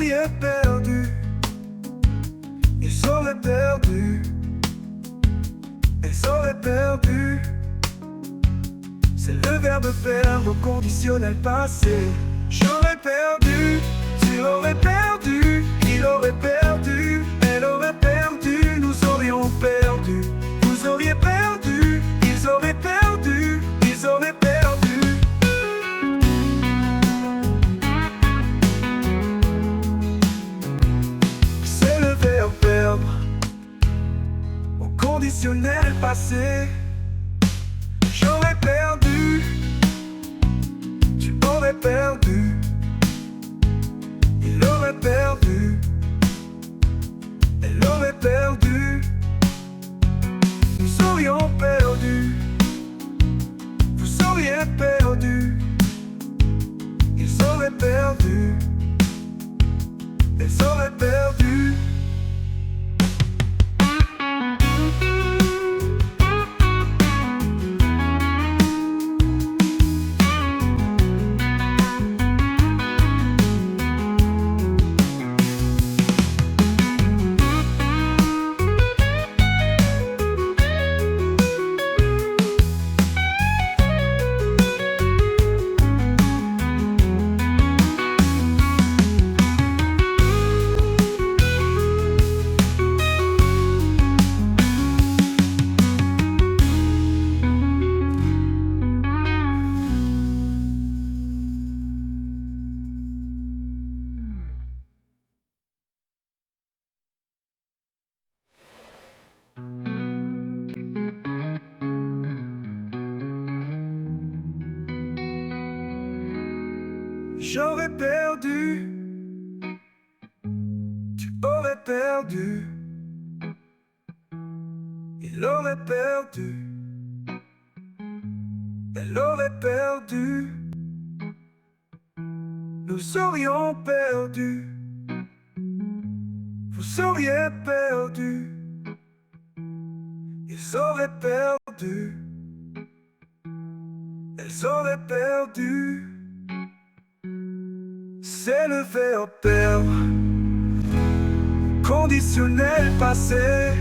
auriez perdu, ils auraient perdu, elles auraient perdu. C'est le verbe perdre au conditionnel passé. J'aurais perdu, tu aurais perdu, il aurait perdu, elle aurait perdu, nous aurions perdu, vous auriez perdu, ils auraient perdu, ils auraient perdu. C'est le verbe perdre au conditionnel passé. J'aurais perdu, tu aurais perdu, il aurait perdu, elle aurait perdu, nous aurions perdu, vous auriez perdu, ils auraient perdu, elles auraient perdu. J'aurais perdu, tu aurais perdu, il aurait perdu, elle aurait perdu, nous aurions perdu, vous auriez perdu, ils auraient perdu, elles auraient perdu. C'est le verbe perdre, conditionnel passé.